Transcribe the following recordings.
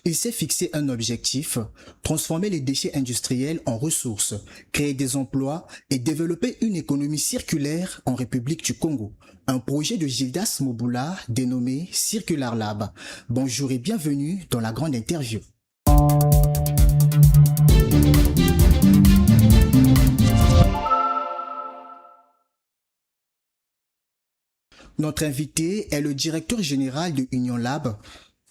Il s'est fixé un objectif, transformer les déchets industriels en ressources, créer des emplois et développer une économie circulaire en République du Congo. Un projet de Gildas Mobula dénommé Circular Lab. Bonjour et bienvenue dans la grande interview. Notre invité est le directeur général de Union Lab,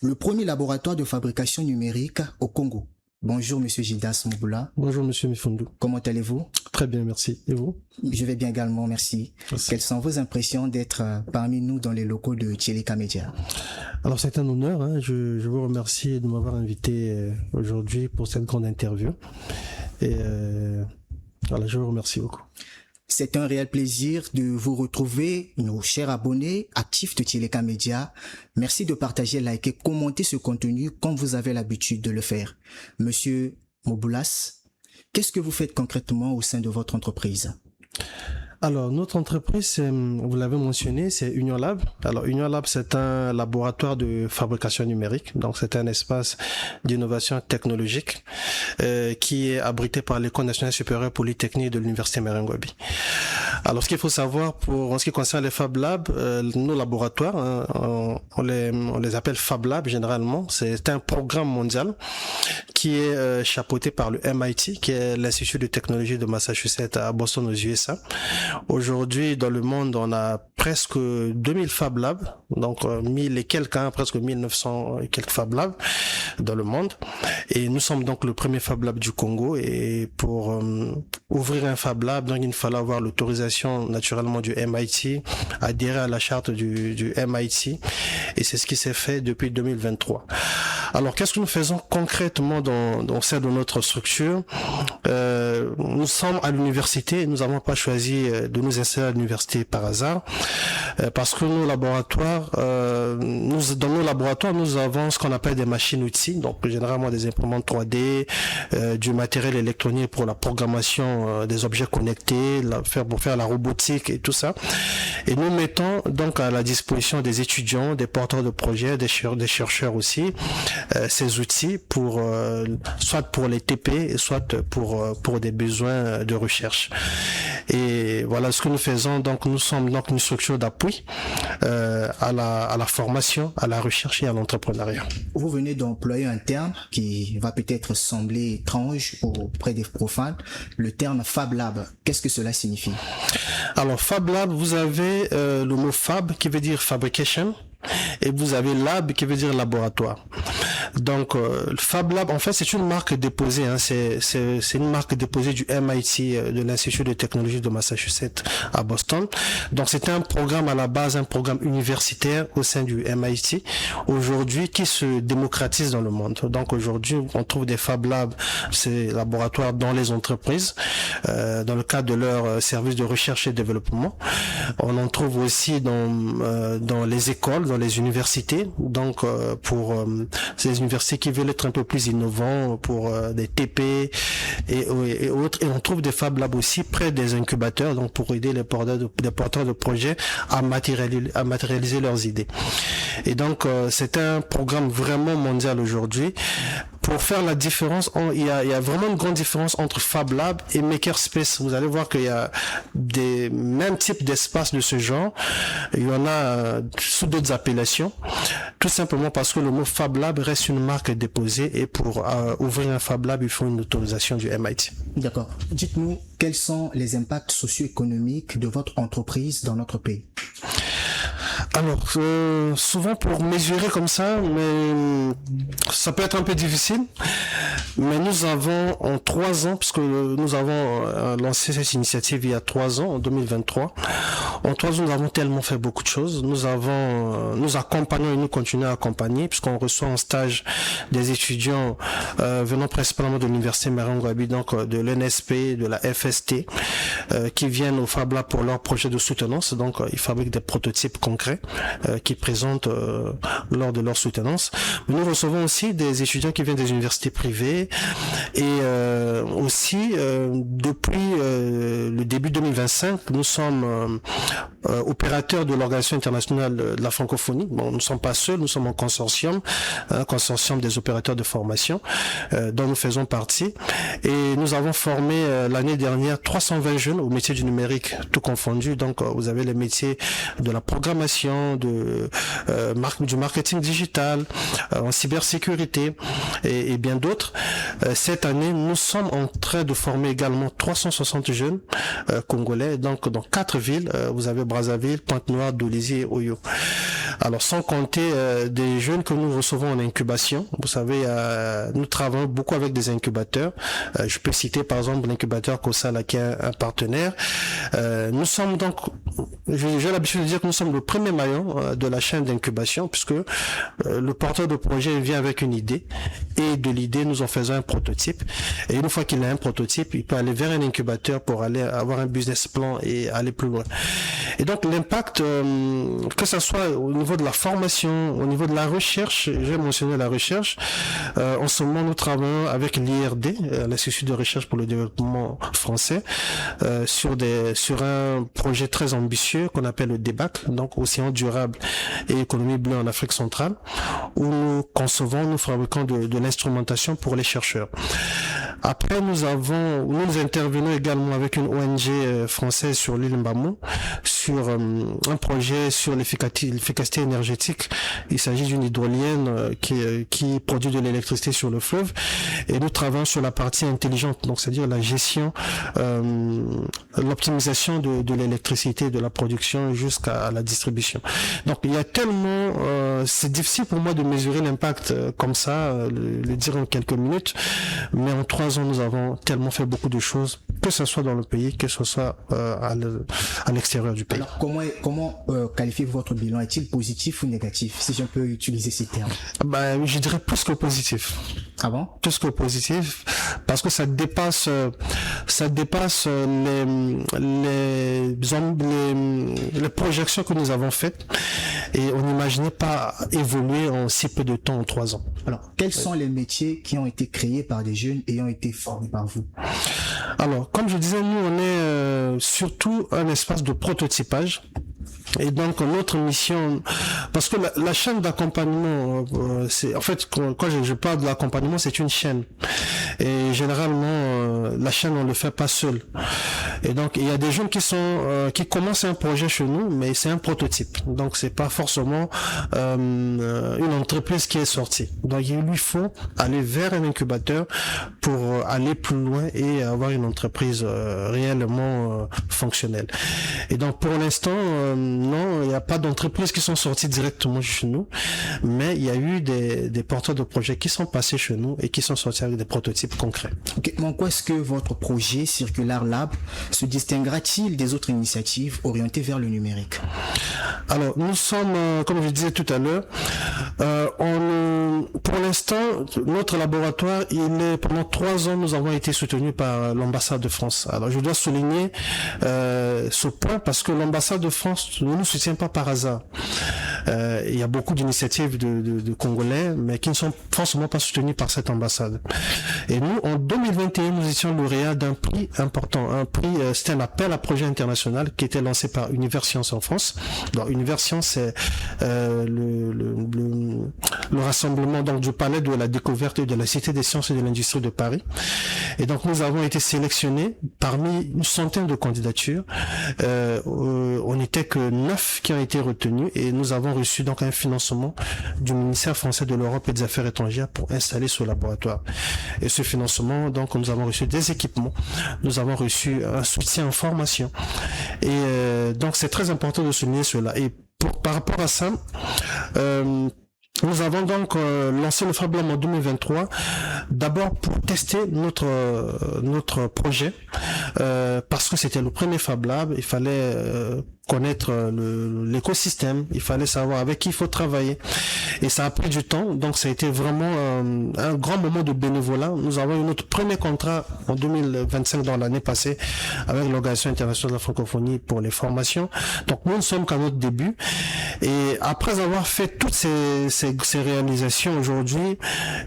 le premier laboratoire de fabrication numérique au Congo. Bonjour Monsieur Gildas Mobula. Bonjour Monsieur Mifundou. Comment allez-vous? Très bien, merci. Et vous? Je vais bien également, merci. Quelles sont vos impressions d'être parmi nous dans les locaux de Tcheleka Media? Alors c'est un honneur, hein. Je vous remercie de m'avoir invité aujourd'hui pour cette grande interview. Et voilà, je vous remercie beaucoup. C'est un réel plaisir de vous retrouver, nos chers abonnés actifs de Tcheleka Media. Merci de partager, liker, commenter ce contenu comme vous avez l'habitude de le faire. Monsieur Mobulas, qu'est-ce que vous faites concrètement au sein de votre entreprise? Alors, notre entreprise, vous l'avez mentionné, c'est Union Lab. Alors, Union Lab, c'est un laboratoire de fabrication numérique. Donc, c'est un espace d'innovation technologique qui est abrité par l'École nationale supérieure polytechnique de l'Université Meringuabi. Alors, ce qu'il faut savoir en ce qui concerne les Fab Labs, nos laboratoires, hein, on les appelle Fab Labs généralement. C'est un programme mondial qui est chapeauté par le MIT, qui est l'Institut de technologie de Massachusetts à Boston aux USA. Aujourd'hui, dans le monde, on a presque 2000 Fab Labs, donc 1000 et quelques, hein, presque 1900 et quelques Fab Labs dans le monde. Et nous sommes donc le premier Fab Lab du Congo. Et pour ouvrir un Fab Lab, donc il fallait avoir l'autorisation naturellement du MIT, adhérer à la charte du MIT. Et c'est ce qui s'est fait depuis 2023. Alors, qu'est-ce que nous faisons concrètement dans sein de notre structure? Nous sommes à l'université et nous n'avons pas choisi de nous installer à l'université par hasard, parce que nos laboratoires, dans nos laboratoires, nous avons ce qu'on appelle des machines-outils, donc généralement des imprimantes 3D, du matériel électronique pour la programmation des objets connectés, pour faire la robotique et tout ça. Et nous mettons donc à la disposition des étudiants, des porteurs de projets, des chercheurs aussi, ces outils pour soit pour les TP, soit pour des besoins de recherche. Et voilà ce que nous faisons. Donc nous sommes donc une structure d'appui à la formation, à la recherche et à l'entrepreneuriat. Vous venez d'employer un terme qui va peut-être sembler étrange auprès des profanes, le terme Fab Lab. Qu'est-ce que cela signifie? Alors Fab Lab, vous avez le mot Fab qui veut dire fabrication. Et vous avez Lab qui veut dire laboratoire. Donc Fab Lab, en fait, c'est une marque déposée. Hein, c'est une marque déposée du MIT, de l'Institut de technologie de Massachusetts à Boston. Donc c'est un programme à la base, un programme universitaire au sein du MIT aujourd'hui qui se démocratise dans le monde. Donc aujourd'hui, on trouve des Fab Labs, ces laboratoires dans les entreprises, dans le cadre de leur service de recherche et développement. On en trouve aussi dans les écoles, dans les universités, donc pour ces universités qui veulent être un peu plus innovants, pour des TP et autres. Et on trouve des Fab Labs aussi près des incubateurs, donc pour aider les porteurs de projets à matérialiser leurs idées. Et donc c'est un programme vraiment mondial aujourd'hui. Pour faire la différence, il y a vraiment une grande différence entre Fab Lab et Makerspace. Vous allez voir qu'il y a des mêmes types d'espaces de ce genre. Il y en a sous d'autres appellations, tout simplement parce que le mot Fab Lab reste une marque déposée et pour ouvrir un Fab Lab, il faut une autorisation du MIT. D'accord. Dites-nous, quels sont les impacts socio-économiques de votre entreprise dans notre pays? Alors, souvent pour mesurer comme ça, mais ça peut être un peu difficile. Mais nous avons en 3 ans, puisque nous avons lancé cette initiative il y a 3 ans, en 2023. En 3 ans, nous avons tellement fait beaucoup de choses. Nous accompagnons et nous continuons à accompagner, puisqu'on reçoit en stage des étudiants venant principalement de l'Université Meringuabi, donc de l'NSP, de la FST, qui viennent au Fab Lab pour leurs projets de soutenance. Donc, ils fabriquent des prototypes concrets qui présentent lors de leur soutenance. Mais nous recevons aussi des étudiants qui viennent des universités privées et aussi depuis le début 2025, nous sommes opérateur de l'Organisation internationale de la francophonie. Bon, nous ne sommes pas seuls, nous sommes un consortium des opérateurs de formation dont nous faisons partie. Et nous avons formé l'année dernière 320 jeunes au métier du numérique, tout confondu. Donc, vous avez les métiers de la programmation, du marketing digital, en cybersécurité et bien d'autres. Cette année, nous sommes en train de former également 360 jeunes congolais, donc dans 4 villes. Vous avez Brazzaville, Pointe-Noire, Dolisie et Oyo. Alors, sans compter des jeunes que nous recevons en incubation. Vous savez, nous travaillons beaucoup avec des incubateurs. Je peux citer par exemple l'incubateur Kosala qui est un partenaire. Nous sommes donc, j'ai l'habitude de dire que nous sommes le premier maillon de la chaîne d'incubation, puisque le porteur de projet vient avec une idée et de l'idée nous en faisons un prototype. Et une fois qu'il a un prototype, il peut aller vers un incubateur pour aller avoir un business plan et aller plus loin. Et donc l'impact, que ce soit au niveau de la formation, au niveau de la recherche, j'ai mentionné la recherche. En ce moment, nous travaillons avec l'IRD, l'Institut de recherche pour le développement français, sur un projet très ambitieux qu'on appelle le DEBAC, donc Océan durable et économie bleue en Afrique centrale, où nous fabriquons de l'instrumentation pour les chercheurs. Après, nous intervenons également avec une ONG française sur l'île Mbamou, sur un projet sur l'efficacité énergétique. Il s'agit d'une hydrolienne qui produit de l'électricité sur le fleuve, et nous travaillons sur la partie intelligente, donc c'est-à-dire la gestion, l'optimisation de l'électricité, de la production jusqu'à la distribution. Donc il y a tellement, c'est difficile pour moi de mesurer l'impact comme ça, le dire en quelques minutes, mais en 3 ans nous avons tellement fait beaucoup de choses, que ce soit dans le pays, que ce soit à l'extérieur du pays. Alors comment qualifiez-vous votre bilan? Est-il positif ou négatif, si je peux utiliser ces termes? Je dirais plus que positif. Ah bon? Plus que positif, parce que ça dépasse les projections que nous avons faites, et on n'imaginait pas évoluer en si peu de temps, en 3 ans. Alors, quels sont les métiers qui ont été créés par des jeunes ayant été formés par vous? Alors, comme je disais, nous, on est surtout un espace de prototypage. Et donc notre mission, parce que la chaîne d'accompagnement, c'est en fait quand je parle de l'accompagnement, c'est une chaîne. Et généralement la chaîne on le fait pas seul. Et donc il y a des jeunes qui commencent un projet chez nous, mais c'est un prototype. Donc c'est pas forcément une entreprise qui est sortie. Donc il lui faut aller vers un incubateur pour aller plus loin et avoir une entreprise réellement fonctionnelle. Et donc pour l'instant non, il n'y a pas d'entreprises qui sont sorties directement chez nous, mais il y a eu des porteurs de projets qui sont passés chez nous et qui sont sortis avec des prototypes concrets. Okay. En quoi est-ce que votre projet Circular Lab se distinguera-t-il des autres initiatives orientées vers le numérique? Alors, nous sommes, comme je disais tout à l'heure, pour l'instant, notre laboratoire, pendant 3 ans, nous avons été soutenus par l'ambassade de France. Alors, je dois souligner ce point parce que l'ambassade de France ne nous soutient pas par hasard. Il y a beaucoup d'initiatives de Congolais, mais qui ne sont forcément pas soutenues par cette ambassade. Et nous, en 2021, nous étions lauréats d'un prix important. C'était un appel à projet international qui était lancé par Univers Science en France. Donc, Univers Science, c'est le rassemblement donc du palais de la découverte et de la Cité des sciences et de l'industrie de Paris. Et donc, nous avons été sélectionnés parmi une centaine de candidatures. On n'était que 9 qui ont été retenus et nous avons reçu donc un financement du ministère français de l'Europe et des Affaires étrangères pour installer ce laboratoire. Et ce financement, donc, nous avons reçu des équipements, nous avons reçu un soutien en formation. Et donc, c'est très important de souligner cela. Et par rapport à ça, nous avons donc lancé le Fab Lab en 2023, d'abord pour tester notre projet, parce que c'était le premier Fab Lab, il fallait connaître l'écosystème, il fallait savoir avec qui il faut travailler, et ça a pris du temps, donc ça a été vraiment un grand moment de bénévolat. Nous avons eu notre premier contrat en 2025, dans l'année passée, avec l'Organisation internationale de la francophonie pour les formations. Donc nous ne sommes qu'à notre début, et après avoir fait toutes ces réalisations aujourd'hui,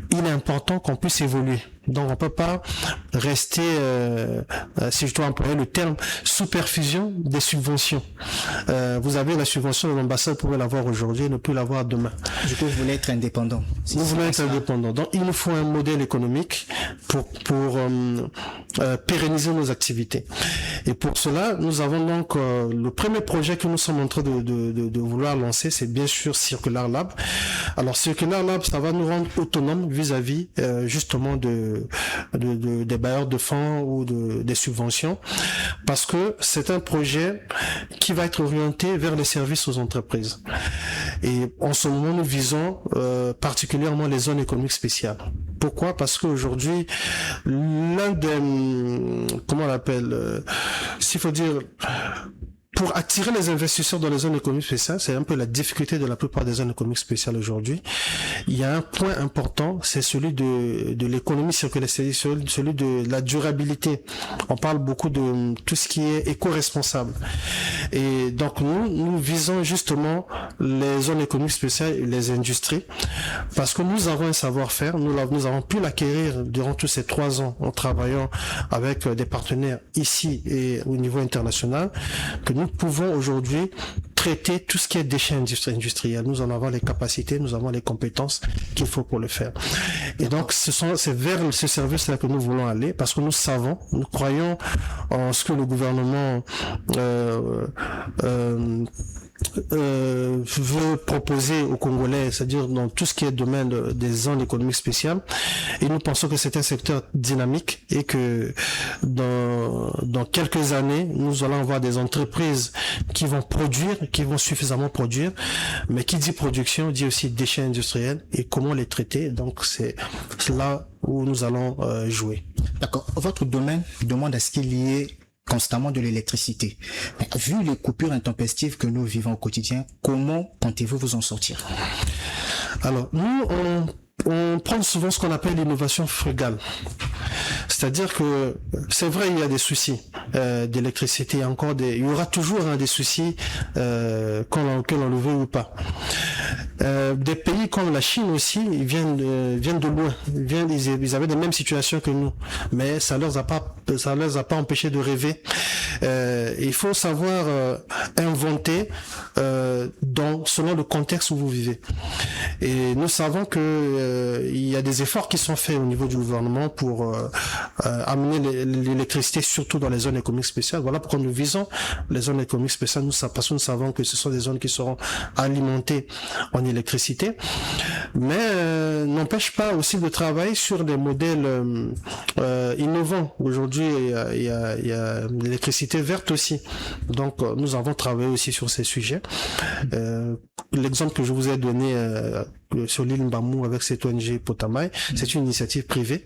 il est important qu'on puisse évoluer. Donc on peut pas rester, si je dois employer le terme, sous perfusion des subventions. Vous avez la subvention de l'ambassade, vous pouvez l'avoir aujourd'hui et ne plus l'avoir demain. Du coup, vous voulez être indépendant. Nous voulons être indépendants. Donc il nous faut un modèle économique pour pérenniser nos activités. Et pour cela, nous avons donc le premier projet que nous sommes en train de vouloir lancer, c'est bien sûr Circular Lab. Alors Circular Lab, ça va nous rendre autonomes vis-à-vis justement des bailleurs de fonds ou des subventions, parce que c'est un projet qui va être orienté vers les services aux entreprises. Et en ce moment, nous visons particulièrement les zones économiques spéciales. Pourquoi? Parce qu'aujourd'hui, l'un des, comment on l'appelle, s'il faut dire, pour attirer les investisseurs dans les zones économiques spéciales, c'est un peu la difficulté de la plupart des zones économiques spéciales aujourd'hui. Il y a un point important, c'est celui de l'économie circulaire, c'est celui de la durabilité. On parle beaucoup de tout ce qui est éco-responsable. Et donc nous visons justement les zones économiques spéciales et les industries, parce que nous avons un savoir-faire, nous avons pu l'acquérir durant tous ces 3 ans en travaillant avec des partenaires ici et au niveau international, que nous pouvons aujourd'hui traiter tout ce qui est déchets industriels. Nous en avons les capacités, nous avons les compétences qu'il faut pour le faire. Et donc, c'est vers ce service-là que nous voulons aller, parce que nous croyons en ce que le gouvernement veut proposer aux Congolais, c'est-à-dire dans tout ce qui est domaine des zones économiques spéciales. Et nous pensons que c'est un secteur dynamique et que dans quelques années, nous allons avoir des entreprises qui vont produire, qui vont suffisamment produire, mais qui dit production, dit aussi déchets industriels et comment les traiter. Donc c'est là où nous allons jouer. D'accord. Votre domaine demande à ce qu'il y ait constamment de l'électricité. Vu les coupures intempestives que nous vivons au quotidien, comment comptez-vous vous en sortir? Alors, nous, on prend souvent ce qu'on appelle l'innovation frugale. C'est-à-dire que c'est vrai, il y a des soucis d'électricité, il y aura toujours des soucis que l'on le veut ou pas. Des pays comme la Chine aussi, ils viennent de loin. Ils avaient les mêmes situations que nous, mais ça leur a pas empêché de rêver. Il faut savoir inventer selon le contexte où vous vivez. Et nous savons que il y a des efforts qui sont faits au niveau du gouvernement pour amener l'électricité, surtout dans les zones économiques spéciales. Voilà pourquoi nous visons les zones économiques spéciales. Parce que nous savons que ce sont des zones qui seront alimentées en électricité, mais n'empêche pas aussi de travailler sur des modèles innovants. Aujourd'hui, il y a l'électricité verte aussi. Donc, nous avons travaillé aussi sur ces sujets. L'exemple que je vous ai donné sur l'île Mbamou avec cette ONG Potamai, c'est une initiative privée.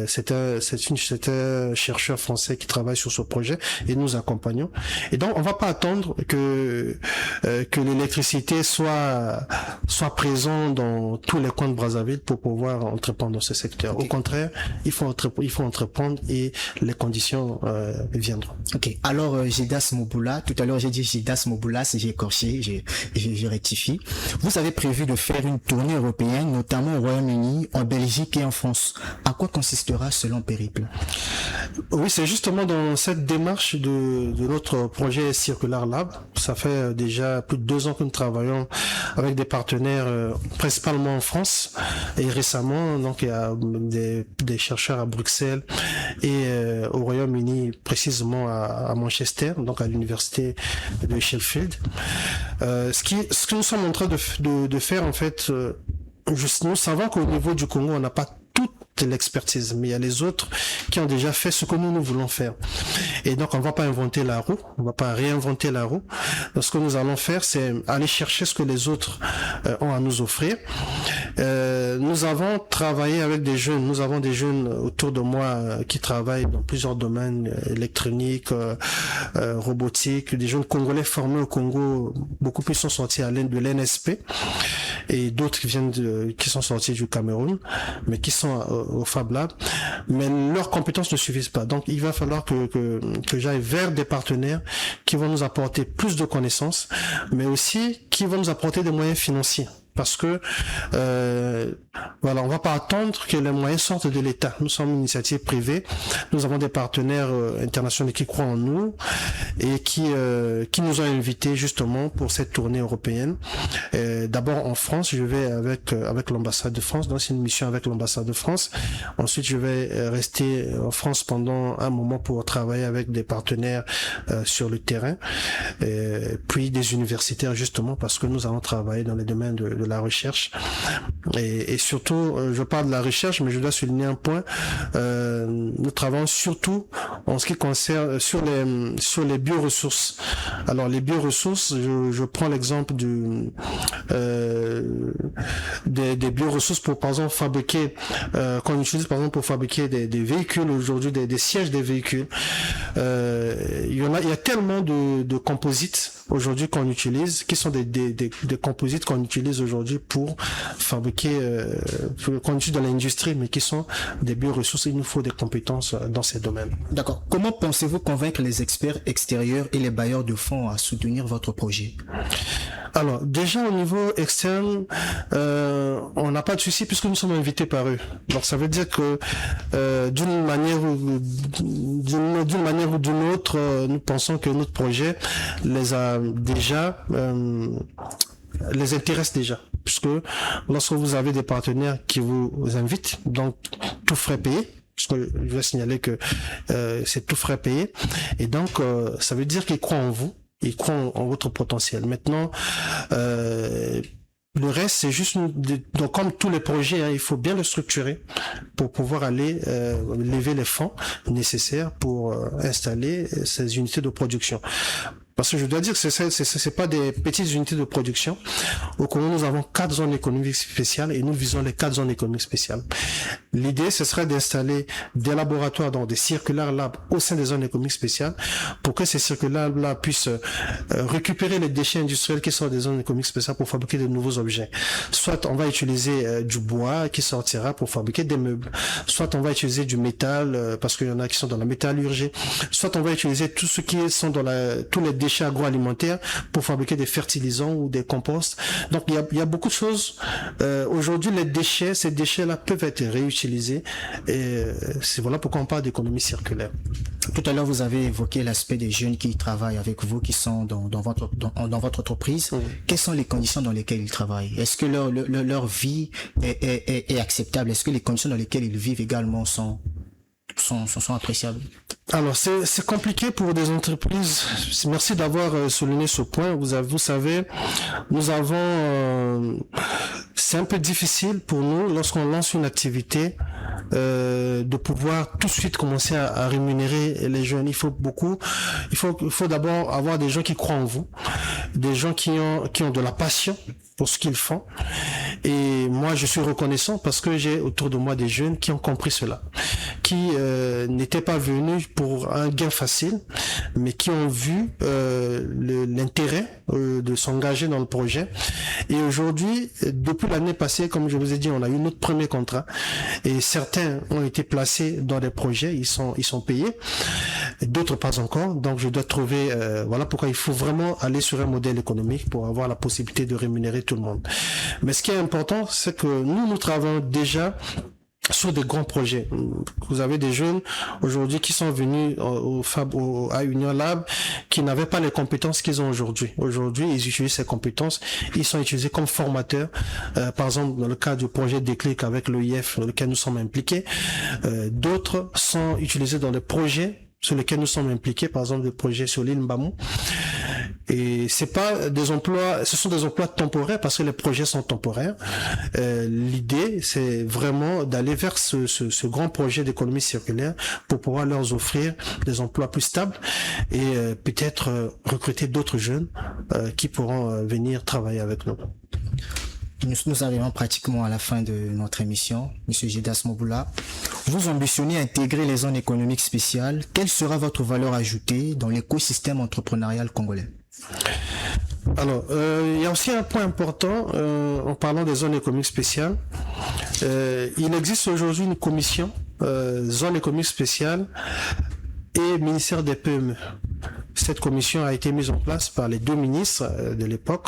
C'est un chercheur français qui travaille sur ce projet et nous accompagnons. Et donc, on va pas attendre que l'électricité soit présente dans tous les coins de Brazzaville pour pouvoir entreprendre dans ce secteur. Okay. Au contraire, il faut entreprendre et les conditions viendront. Ok. Alors, Gildas Mobula, tout à l'heure j'ai dit Gildas Mobula, si j'ai écorché, je rectifie. Vous avez prévu de faire une tournée européenne, notamment au Royaume-Uni, en Belgique et en France. À quoi consistera ce long périple? Oui, c'est justement dans cette démarche de notre projet Circular Lab. Ça fait déjà plus de 2 ans que nous travaillons avec des partenaires principalement en France et récemment, donc il y a des chercheurs à Bruxelles et au Royaume-Uni, précisément à Manchester, donc à l'université de Sheffield. Ce que nous sommes en train de faire en fait, nous savons qu'au niveau du Congo, on n'a pas toute l'expertise, mais il y a les autres qui ont déjà fait ce que nous voulons faire. Et donc, on va pas inventer la roue, on va pas réinventer la roue. Donc, ce que nous allons faire, c'est aller chercher ce que les autres ont à nous offrir. Nous avons travaillé avec des jeunes. Nous avons des jeunes autour de moi qui travaillent dans plusieurs domaines, électronique, robotique, des jeunes congolais formés au Congo. Beaucoup plus sont sortis de l'NSP et d'autres qui sont sortis du Cameroun, mais qui sont au Fab Lab. Mais leurs compétences ne suffisent pas. Donc, il va falloir que j'aille vers des partenaires qui vont nous apporter plus de connaissances, mais aussi qui vont nous apporter des moyens financiers. parce que voilà, on va pas attendre que les moyens sortent de l'État. Nous sommes une initiative privée, nous avons des partenaires internationaux qui croient en nous et qui nous ont invités justement pour cette tournée européenne. D'abord en France, je vais avec l'ambassade de France, donc c'est une mission avec l'ambassade de France. Ensuite, je vais rester en France pendant un moment pour travailler avec des partenaires sur le terrain, puis des universitaires justement parce que nous allons travailler dans les domaines de la recherche et surtout je parle de la recherche, mais je dois souligner un point, nous travaillons surtout en ce qui concerne sur les bioressources. Alors les bioressources, je prends l'exemple des bioressources pour par exemple fabriquer qu'on utilise par exemple pour fabriquer des véhicules aujourd'hui, des sièges des véhicules. Il y a tellement de composites aujourd'hui qu'on utilise, qui sont des composites qu'on utilise aujourd'hui pour fabriquer, qu'on utilise dans l'industrie, mais qui sont des bioressources. Il nous faut des compétences dans ces domaines. D'accord. Comment pensez-vous convaincre les experts extérieurs et les bailleurs de fonds à soutenir votre projet? Alors, déjà au niveau externe, on n'a pas de souci puisque nous sommes invités par eux. Donc, ça veut dire que d'une manière ou d'une autre, nous pensons que notre projet les a déjà les intéresse déjà, puisque lorsque vous avez des partenaires qui vous invitent, donc tout frais payé, parce que je vais signaler que c'est tout frais payé, et donc ça veut dire qu'ils croient en vous, ils croient en votre potentiel. Maintenant, le reste, c'est juste donc comme tous les projets, hein, il faut bien le structurer pour pouvoir aller lever les fonds nécessaires pour installer ces unités de production. Parce que je dois dire que c'est pas des petites unités de production. Au Congo, nous avons 4 zones économiques spéciales et nous visons les 4 zones économiques spéciales. L'idée, ce serait d'installer des laboratoires, donc des circular labs au sein des zones économiques spéciales pour que ces circular labs puissent récupérer les déchets industriels qui sortent des zones économiques spéciales pour fabriquer de nouveaux objets. Soit on va utiliser du bois qui sortira pour fabriquer des meubles. Soit on va utiliser du métal parce qu'il y en a qui sont dans la métallurgie. Soit on va utiliser tout ce qui sont dans tous les déchets agroalimentaires pour fabriquer des fertilisants ou des composts. Donc il y a beaucoup de choses. Aujourd'hui, ces déchets-là peuvent être réutilisés et c'est voilà pourquoi on parle d'économie circulaire. Tout à l'heure, vous avez évoqué l'aspect des jeunes qui travaillent avec vous, qui sont dans votre entreprise. Oui. Quelles sont les conditions dans lesquelles ils travaillent? Est-ce que leur vie est acceptable? Est-ce que les conditions dans lesquelles ils vivent également sont appréciables? Alors c'est compliqué pour des entreprises. Merci d'avoir souligné ce point. Vous savez, nous avons c'est un peu difficile pour nous lorsqu'on lance une activité de pouvoir tout de suite commencer à rémunérer les jeunes. Il faut d'abord avoir des gens qui croient en vous, des gens qui ont de la passion pour ce qu'ils font. Et moi, je suis reconnaissant parce que j'ai autour de moi des jeunes qui ont compris cela, qui n'étaient pas venus pour un gain facile, mais qui ont vu l'intérêt de s'engager dans le projet. Et aujourd'hui, depuis l'année passée, comme je vous ai dit, on a eu notre premier contrat et certains ont été placés dans des projets, ils sont payés, d'autres pas encore. Donc je dois trouver, voilà pourquoi il faut vraiment aller sur un modèle économique pour avoir la possibilité de rémunérer tout le monde. Mais ce qui est important, c'est que nous travaillons déjà sur des grands projets. Vous avez des jeunes aujourd'hui qui sont venus à Union Lab qui n'avaient pas les compétences qu'ils ont aujourd'hui. Aujourd'hui, ils utilisent ces compétences, ils sont utilisés comme formateurs. Par exemple, dans le cas du projet Déclic avec l'OIF dans lequel nous sommes impliqués, d'autres sont utilisés dans des projets sur lesquels nous sommes impliqués, par exemple des projets sur l'île Mbamou. Et c'est pas des emplois, ce sont des emplois temporaires parce que les projets sont temporaires. L'idée, c'est vraiment d'aller vers ce grand projet d'économie circulaire pour pouvoir leur offrir des emplois plus stables et peut-être recruter d'autres jeunes qui pourront venir travailler avec nous. Nous arrivons pratiquement à la fin de notre émission. Monsieur Gildas Moboula, vous ambitionnez à intégrer les zones économiques spéciales. Quelle sera votre valeur ajoutée dans l'écosystème entrepreneurial congolais? Alors, il y a aussi un point important en parlant des zones économiques spéciales. Il existe aujourd'hui une commission zone économique spéciale et ministère des PME. cette commission a été mise en place par les deux ministres de l'époque.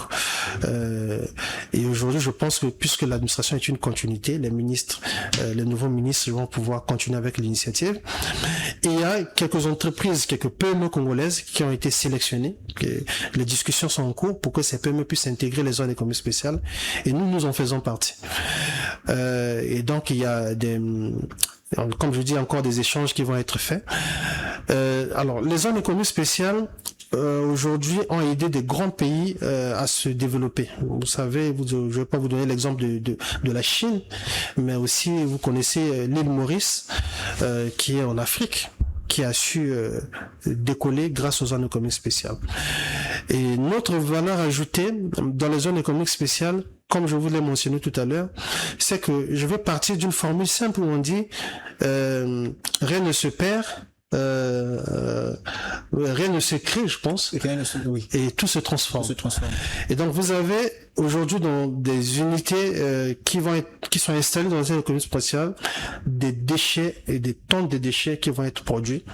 Et aujourd'hui, je pense que puisque l'administration est une continuité, les nouveaux ministres vont pouvoir continuer avec l'initiative. Et il y a quelques entreprises, quelques PME congolaises qui ont été sélectionnées. Les discussions sont en cours pour que ces PME puissent intégrer les zones économiques spéciales. Et nous en faisons partie. Et donc, il y a comme je dis, encore des échanges qui vont être faits. Alors, les zones économiques spéciales, aujourd'hui, ont aidé des grands pays à se développer. Vous savez, je ne vais pas vous donner l'exemple de la Chine, mais aussi, vous connaissez l'île Maurice, qui est en Afrique, qui a su décoller grâce aux zones économiques spéciales. Et notre valeur ajoutée dans les zones économiques spéciales, comme je vous l'ai mentionné tout à l'heure, c'est que je vais partir d'une formule simple où on dit rien ne se perd, rien ne se crée, je pense, Oui. et tout se transforme. Tout se transforme. Et donc vous avez aujourd'hui dans des unités qui sont installées dans une économie spatiale des déchets et des tonnes de déchets qui vont être produits.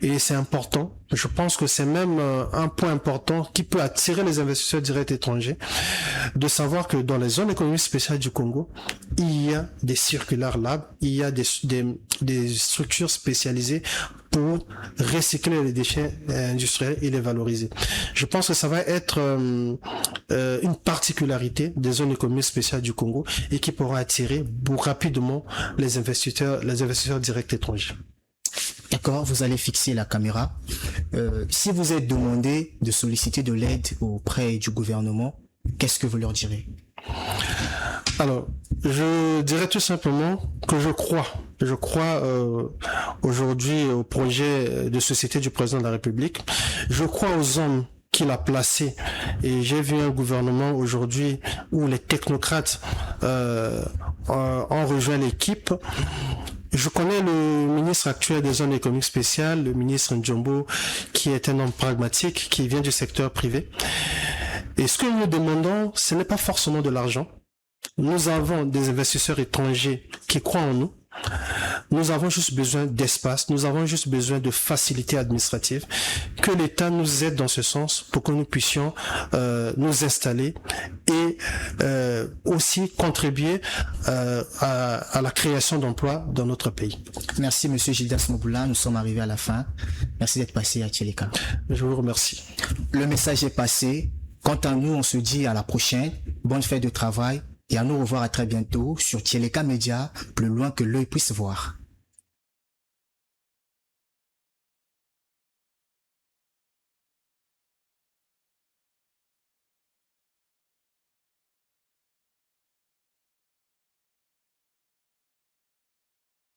Et c'est important. Je pense que c'est même un point important qui peut attirer les investisseurs directs étrangers, de savoir que dans les zones économiques spéciales du Congo, il y a des circular labs, il y a des structures spécialisées pour recycler les déchets industriels et les valoriser. Je pense que ça va être une particularité des zones économiques spéciales du Congo et qui pourra attirer rapidement les investisseurs directs étrangers. D'accord, vous allez fixer la caméra. Si vous êtes demandé de solliciter de l'aide auprès du gouvernement, qu'est-ce que vous leur direz? Alors, je dirais tout simplement que je crois aujourd'hui au projet de société du président de la République. Je crois aux hommes qu'il a placés. Et j'ai vu un gouvernement aujourd'hui où les technocrates ont rejoint l'équipe. Je connais le ministre actuel des zones économiques spéciales, le ministre Njombo, qui est un homme pragmatique, qui vient du secteur privé. Et ce que nous demandons, ce n'est pas forcément de l'argent. Nous avons des investisseurs étrangers qui croient en nous. Nous avons juste besoin d'espace, nous avons juste besoin de facilités administratives, que l'État nous aide dans ce sens pour que nous puissions nous installer et aussi contribuer à la création d'emplois dans notre pays. Merci Monsieur Gildas Moboula, nous sommes arrivés à la fin. Merci d'être passé à Tieleka. Je vous remercie. Le message est passé. Quant à nous, on se dit à la prochaine. Bonne fête de travail et à nous revoir à très bientôt sur Tieleka Média, plus loin que l'œil puisse voir.